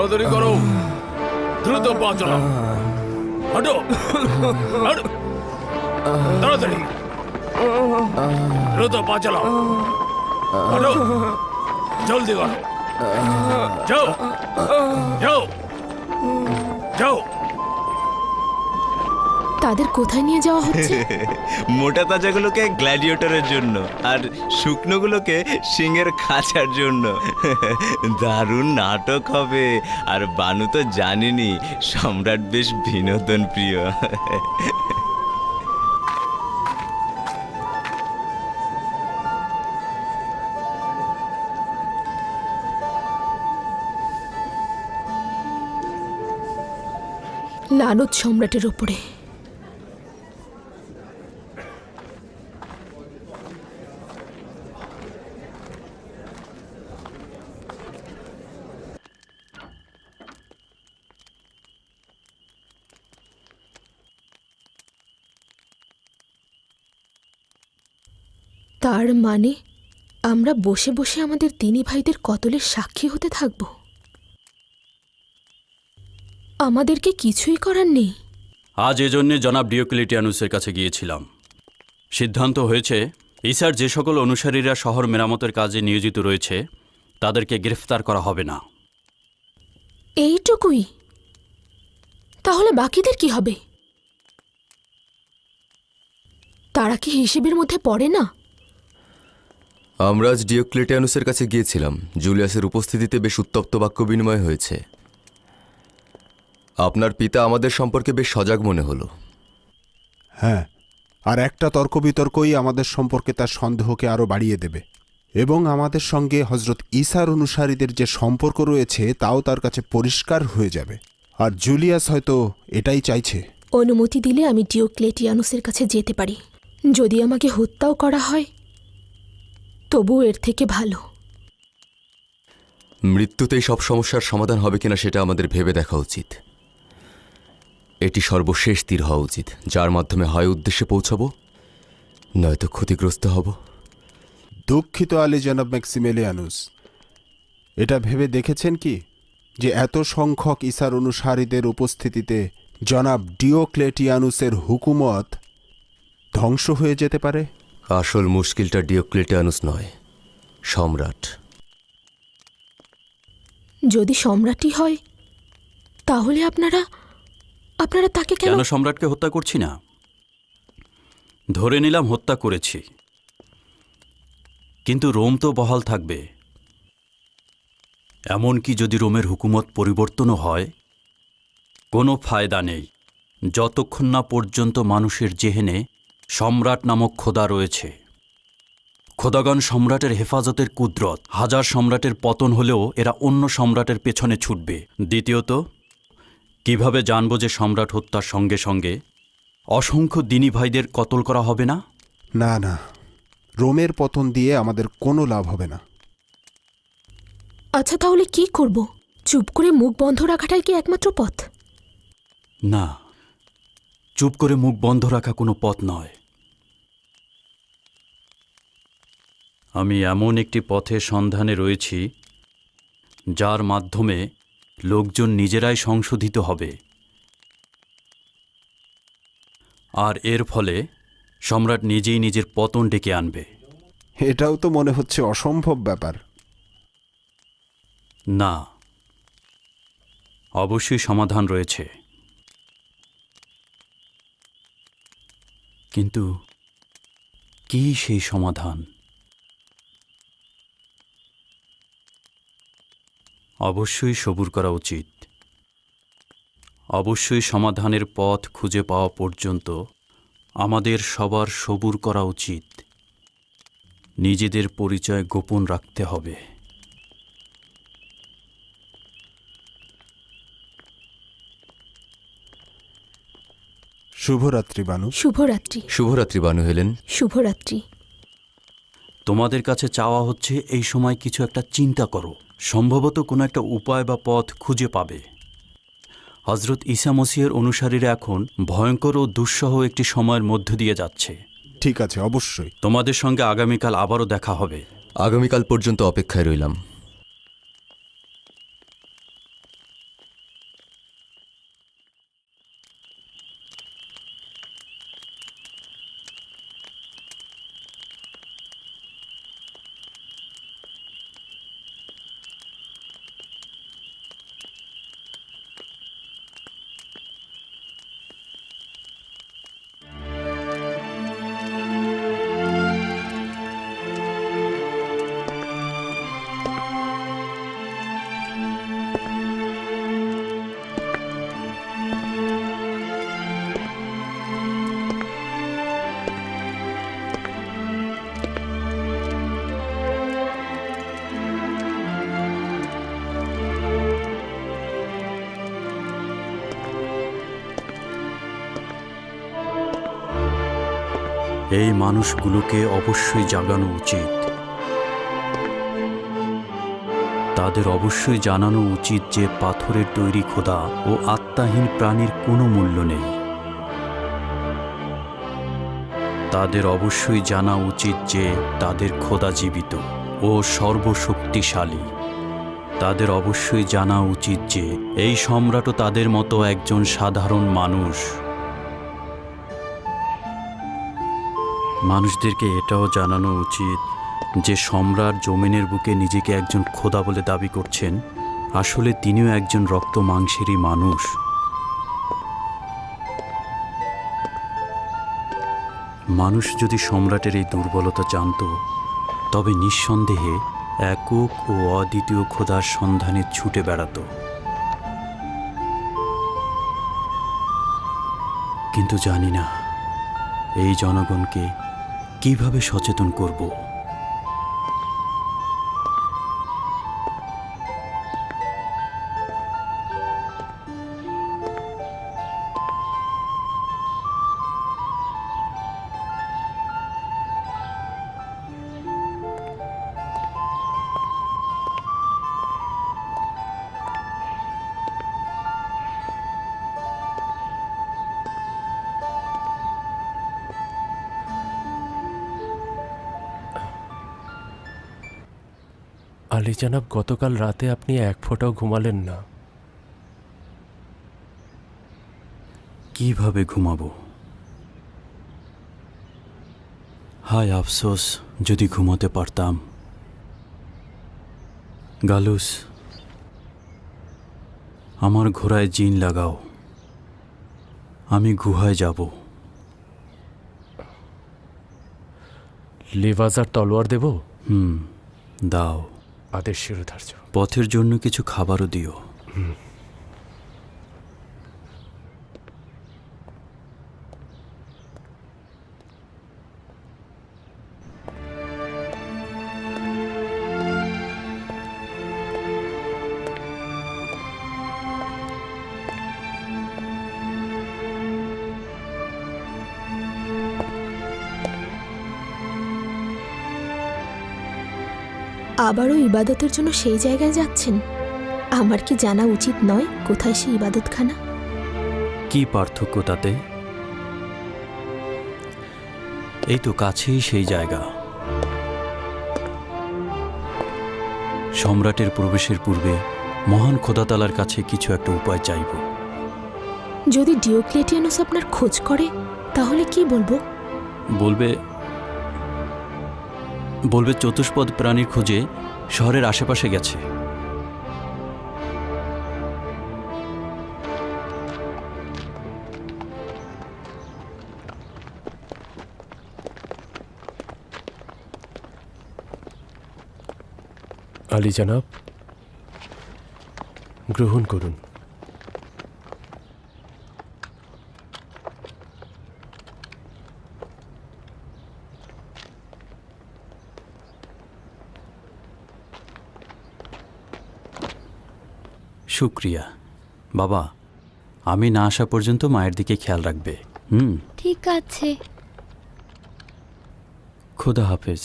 তাড়াতাড়ি করো, দ্রুত পা চালাও, হাঁটো হাঁটো, তাড়াতাড়ি দ্রুত পা চালাও, হাঁটো, জলদি করো, যাও যাও যাও। তাদের কোথায় নিয়ে যাওয়া হচ্ছে? মোটা তাজাগুলোকে গ্ল্যাডিয়েটরের জন্য, আর শুকনোগুলোকে সিংহের খাঁচার জন্য। দারুণ নাটক হবে। আর বানু তো জানেনি সম্রাট বেশ বিনোদন প্রিয়। লানত সম্রাটের উপরে। তার মানে আমরা বসে বসে আমাদের তিনই ভাইদের কতলের সাক্ষী হতে থাকব? আমাদেরকে কিছুই করার নেই। আজ এজন্যে জনাব ডিওক্লেটিয়ানুসের কাছে গিয়েছিলাম। সিদ্ধান্ত হয়েছে ঈসার যে সকল অনুসারীরা শহর মেরামতের কাজে নিয়োজিত রয়েছে তাদেরকে গ্রেফতার করা হবে না। এইটুকুই? তাহলে বাকিদের কি হবে? তারা কি হিসেবের মধ্যে পড়ে না? আমরা আজ ডিওক্লেটিয়ানুসের কাছে গিয়েছিলাম। জুলিয়াসের উপস্থিতিতে বেশ উত্তপ্ত বাক্য বিনিময় হয়েছে। আপনার পিতা আমাদের সম্পর্কে বেশ সজাগ মনে হলো। হ্যাঁ, আর একটা তর্ক বিতর্কই আমাদের সম্পর্কে তার সন্দেহকে আরও বাড়িয়ে দেবে, এবং আমাদের সঙ্গে হজরত ঈসার অনুসারীদের যে সম্পর্ক রয়েছে তাও তার কাছে পরিষ্কার হয়ে যাবে। আর জুলিয়াস হয়তো এটাই চাইছে। অনুমতি দিলে আমি ডিওক্লেটিয়ানুসের কাছে যেতে পারি। যদি আমাকে হত্যাও করা হয় তবু এর থেকে ভালো। মৃত্যুতেই সব সমস্যার সমাধান হবে কিনা সেটা আমাদের ভেবে দেখা উচিত। এটি সর্বশেষ তীর হওয়া উচিত, যার মাধ্যমে হয় উদ্দেশ্যে পৌঁছাবো, নয়তো ক্ষতিগ্রস্ত হব। দুঃখিত আলী জনাব ম্যাক্সিমিলিয়ানুস, এটা ভেবে দেখেছেন কি যে এত সংখ্যক ঈসার অনুসারীদের উপস্থিতিতে জনাব ডিওক্লেটিয়ানুসের হুকুমত ধ্বংস হয়ে যেতে পারে? আসল মুশকিলটা ডিওক্লেটিয়ানুস নয়, সম্রাট। যদি সম্রাটই হয় তাহলে আপনারা তাকে কেন সম্রাটকে হত্যা করছি না? ধরে নিলাম হত্যা করেছি, কিন্তু রোম তো বহাল থাকবে। এমনকি যদি রোমের হুকুমত পরিবর্তনও হয় কোনো ফায়দা নেই যতক্ষণ না পর্যন্ত মানুষের জেহেনে সম্রাট নামক খোদা রয়েছে। খোদাগণ সম্রাটের হেফাজতের কুদরত। হাজার সম্রাটের পতন হলেও এরা অন্য সম্রাটের পেছনে ছুটবে। দ্বিতীয়ত, কিভাবে জানব যে সম্রাট হত্যার সঙ্গে সঙ্গে অসংখ্য দিনী ভাইদের কতল করা হবে না? না না, রোমের পতন দিয়ে আমাদের কোনো লাভ হবে না। আচ্ছা, তাহলে কি করব? চুপ করে মুখ বন্ধ রাখাটাই কি একমাত্র পথ? না, চুপ করে মুখ বন্ধ রাখা কোনো পথ নয়। আমি এমন একটি পথের সন্ধানে রয়েছি যার মাধ্যমে লোকজন নিজেরাই সংশোধিত হবে, আর এর ফলে সম্রাট নিজেই নিজের পতন ডেকে আনবে। এটাও তো মনে হচ্ছে অসম্ভব ব্যাপার। না, অবশ্যই সমাধান রয়েছে, কিন্তু কি সেই সমাধান? অবশ্যই সবুর করা উচিত। অবশ্যই সমাধানের পথ খুঁজে পাওয়া পর্যন্ত আমাদের সবার সবুর করা উচিত। নিজেদের পরিচয় গোপন রাখতে হবে। শুভরাত্রি বানু। শুভরাত্রি। শুভরাত্রি বানু হেলেন। শুভরাত্রি। তোমাদের কাছে চাওয়া হচ্ছে এই সময় কিছু একটা চিন্তা করো। সম্ভবত কোনো একটা উপায় বা পথ খুঁজে পাবে। হজরত ঈসা মসিহের অনুসারীরা এখন ভয়ঙ্কর ও দুঃসহ একটি সময়ের মধ্য দিয়ে যাচ্ছে। ঠিক আছে, অবশ্যই। তোমাদের সঙ্গে আগামীকাল আবারও দেখা হবে। আগামীকাল পর্যন্ত অপেক্ষায় রইলাম। এই মানুষগুলোকে অবশ্যই জাগানো উচিত। তাদের অবশ্যই জানানো উচিত যে পাথরের তৈরি খোদা ও আত্মাহীন প্রাণীর কোনো মূল্য নেই। তাদের অবশ্যই জানা উচিত যে তাদের খোদা জীবিত ও সর্বশক্তিশালী। তাদের অবশ্যই জানা উচিত যে এই সম্রাটও তাদের মতো একজন সাধারণ মানুষ। মানুষদেরকে এটাও জানানো উচিত যে সম্রাট জমিনের বুকে নিজেকে একজন খোদা বলে দাবি করছেন, আসলে তিনিও একজন রক্ত মাংসেরই মানুষ। মানুষ যদি সম্রাটের এই দুর্বলতা জানত, তবে নিঃসন্দেহে একক ও অদ্বিতীয় খোদার সন্ধানে ছুটে বেড়াত। কিন্তু জানি না এই জনগণকে কিভাবে সচেতন করব। আলী জানাব, গতকাল রাতে আপনি এক ফোঁটাও ঘুমালেন না। কিভাবে ঘুমাবো? হায় আফসোস, যদি ঘুমাতে পারতাম। গালুস, আমার ঘোড়ায় জিন লাগাও, আমি গুহায় যাব। লেভাজার তলোয়ার দেব? দাও। আদেশ শিরোধার্য। পথের জন্য কিছু খাবারও দিও। আবারও ইবাদতের জন্য সেই জায়গায় যাচ্ছেন? আমার কি জানা উচিত নয় কোথায় সেই ইবাদতখানা? কি পার্থক্য তাতে? এই তো কাছেই সেই জায়গা। সম্রাটের প্রবেশের পূর্বে মহান খোদাতালার কাছে কিছু একটা উপায় চাইব। যদি ডিওক্লেটিয়ানুস আপনার খোঁজ করে তাহলে কি বলবো? বলবে চতুষ্পদ প্রাণীর খোঁজে শহরের আশেপাশে গেছে। আলী জানাব, গ্রহণ করুন। শুক্রিয়া বাবা, আমি না আসা পর্যন্ত মায়ের দিকে খেয়াল রাখবে। ঠিক আছে। খোদা হাফেজ।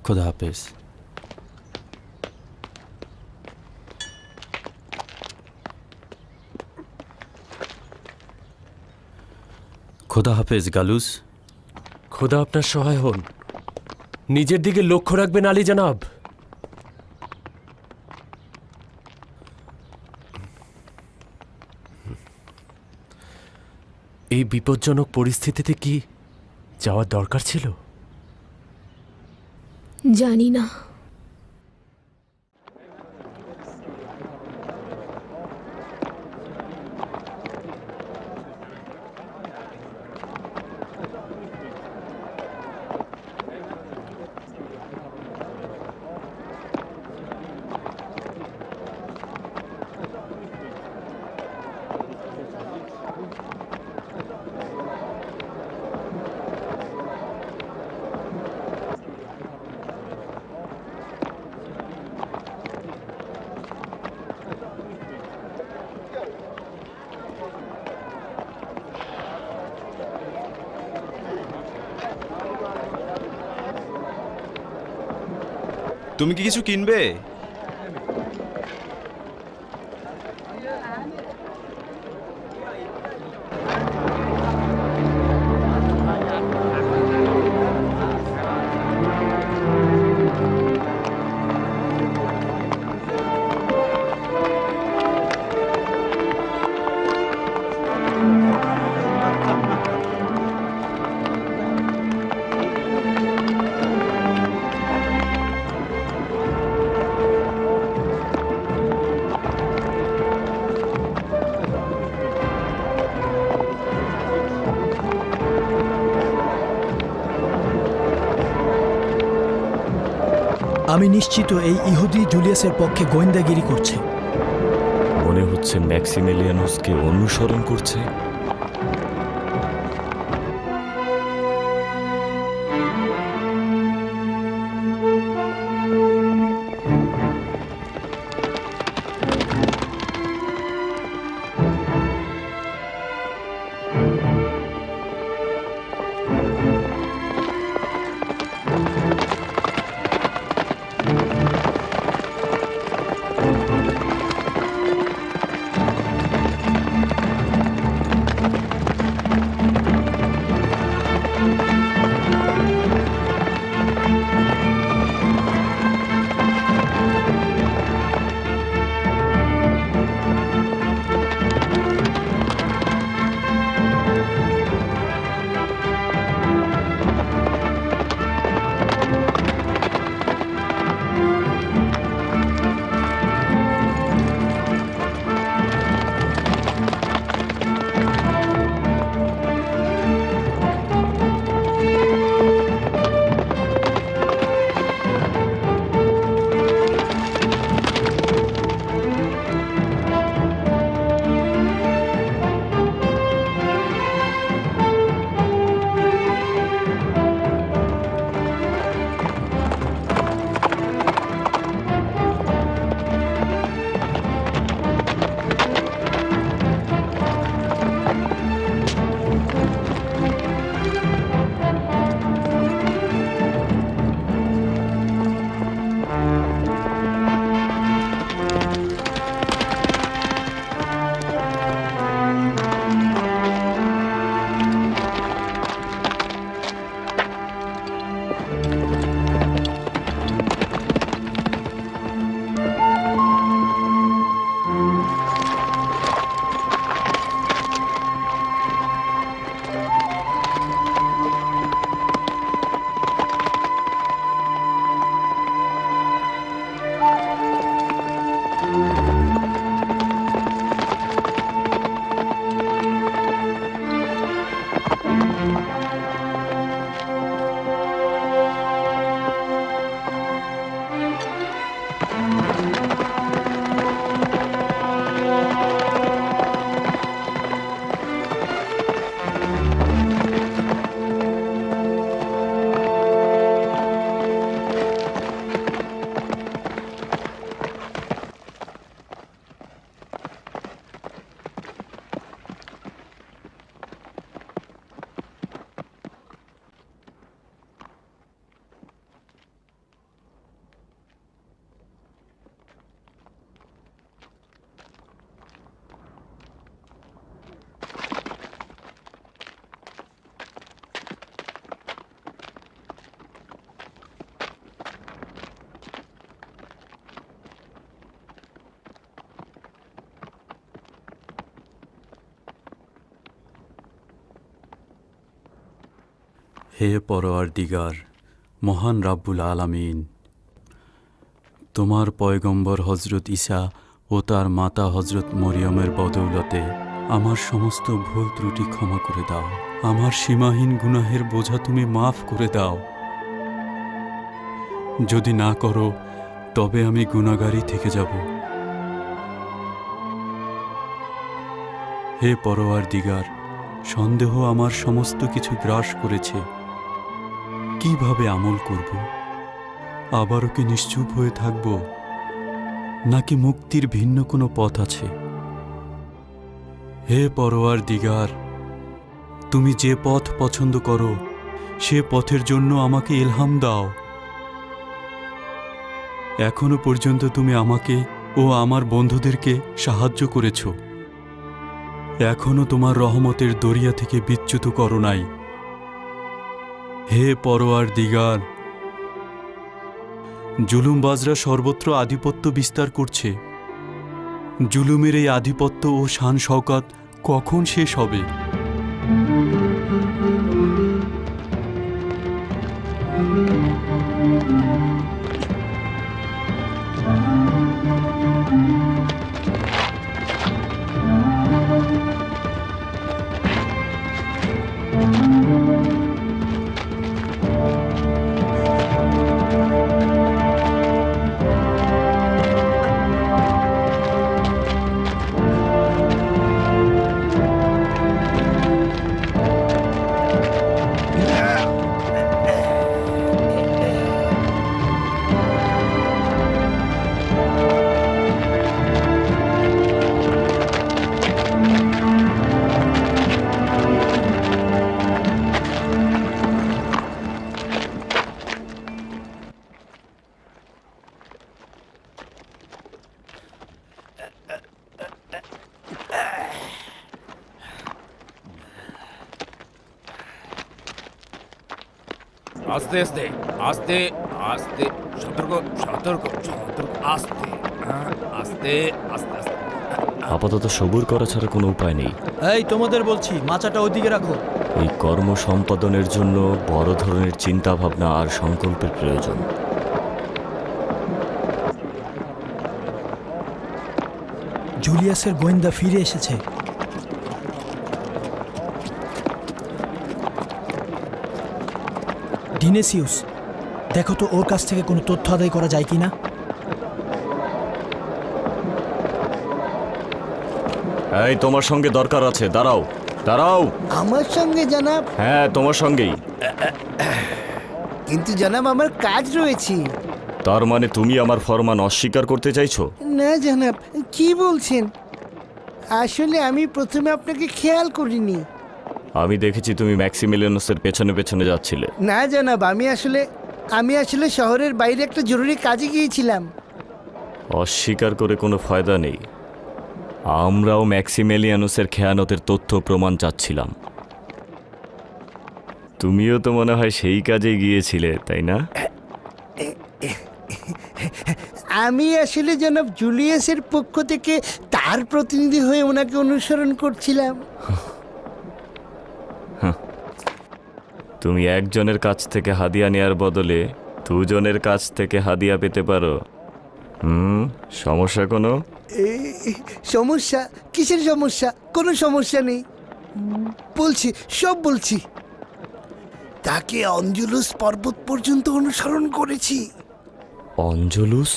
খোদা হাফেজ। খোদা হাফেজ গালুস। খোদা আপনার সহায় হন। নিজের দিকে লক্ষ্য রাখবেন আলী জানাব। এই বিপজ্জনক পরিস্থিতিতে কি যাওয়ার দরকার ছিল? জানি না। তুমি কি কিছু কিনবে? আমি নিশ্চিত এই ইহুদি জুলিয়াসের পক্ষে গোয়েন্দাগিরি করছে। মনে হচ্ছে ম্যাক্সিমিলিয়ানুসকে অনুসরণ করছে। হে পরওয়ারদিগার, মহান রাব্বুল আলামিন, তোমার পয়গম্বর হজরত ঈসা ও তার মাতা হজরত মরিয়মের বদৌলতে আমার সমস্ত ভুল ত্রুটি ক্ষমা করে দাও। আমার সীমাহীন গুনাহের বোঝা তুমি মাফ করে দাও। যদি না করো তবে আমি গুনাহগারই থেকে যাব। হে পরওয়ারদিগার, সন্দেহ আমার সমস্ত কিছু গ্রাস করেছে। কিভাবে আমল করব? আবারও কি নিশ্চুপ হয়ে থাকব, নাকি মুক্তির ভিন্ন কোনো পথ আছে? হে পরওয়ারদিগার, তুমি যে পথ পছন্দ করো সে পথের জন্য আমাকে ইলহাম দাও। এখনো পর্যন্ত তুমি আমাকে ও আমার বন্ধুদেরকে সাহায্য করেছ। এখনো তোমার রহমতের দরিয়া থেকে বিচ্যুত করো নাই। হে পরোয়ার দিগার, জুলুমবাজরা সর্বত্র আধিপত্য বিস্তার করছে। জুলুমের এই আধিপত্য ও শান শওকত কখন শেষ হবে? আস্তে আস্তে আস্তে আস্তে, সতর্ক সতর্ক সতর্ক, আস্তে আস্তে আস্তে আস্তে। আপাতত সবুর করা ছাড়া কোনো উপায় নেই। এই তোমাদের বলছি, মাচাটা ওইদিকে রাখো। এই কর্ম সম্পাদনের জন্য বড় ধরনের চিন্তা ভাবনা আর সংকল্পের প্রয়োজন। জুলিয়াসের গোয়েন্দা ফিরে এসেছে। ডিনেসিউস, দেখো তো ওর কাছ থেকে কোনো তথ্য আদায় করা যায় কিনা। এই, তোমার সঙ্গে দরকার আছে, দাঁড়াও দাঁড়াও। আমার সঙ্গে জানাব? হ্যাঁ, তোমার সঙ্গেই। কিন্তু জানাব, আমার কাজ রয়েছে। তার মানে তুমি আমার ফরমান অস্বীকার করতে চাইছো? না জানাব, কি বলছেন? আসলে আমি প্রথমে আপনাকে খেয়াল করিনি। আমি দেখেছি তুমি ম্যাক্সিমিলিয়ানুসের পেছনে পেছনে যাচ্ছিলে। না জানাব, আমি আসলে শহরের বাইরে একটা জরুরি কাজে গিয়েছিলাম। অস্বীকার করে কোনো ফায়দা নেই। আমরাও ম্যাক্সিমিলিয়ানুসের খেয়ানতের তথ্য প্রমাণ চাচ্ছিলাম। তুমিও তো মনে হয় সেই কাজে গিয়েছিলে, তাই না? আমি আসলে জনাব জুলিয়াসের পক্ষ থেকে তার প্রতিনিধি হয়ে ওনাকে অনুসরণ করছিলাম। তুমি একজনের কাছ থেকে হাদিয়া নেয়ার বদলে দুজনের কাছ থেকে হাদিয়া পেতে পারো। সমস্যা কোনো? সমস্যা? কিসের সমস্যা? কোনো সমস্যা নেই, বলছি, সব বলছি। তাকে অঞ্জুলুস পর্বত পর্যন্ত অনুসরণ করেছি। অঞ্জলুস?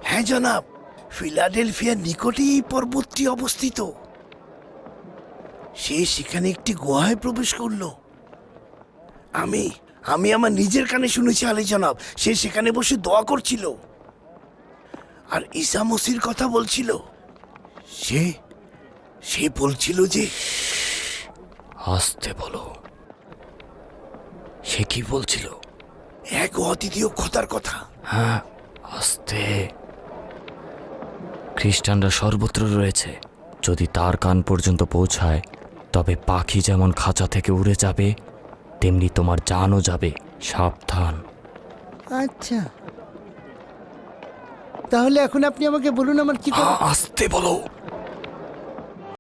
হ্যাঁ জনাব, ফিলাডেলফিয়ার নিকটেই এই পর্বতটি অবস্থিত। সে সেখানে একটি গুহায় প্রবেশ করলো। আমি আমার নিজের কানে শুনেছি আলী জনাব, সে সেখানে বসে দোয়া করছিল আর ঈসা মসির কথা বলছিল। সে বলছিল যে, আসতে বলো। সে কি বলছিল? এক অদ্বিতীয় খোদার কথা। হ্যাঁ, আস্তে। খ্রিস্টানরা সর্বত্র রয়েছে। যদি তার কান পর্যন্ত পৌঁছায়, তবে পাখি যেমন খাঁচা থেকে উড়ে যাবে, তেমনি তোমার জানও যাবে। সাবধান। আচ্ছা, তাহলে এখন আপনি আমাকে বলুন আমার কি আসতে বলো।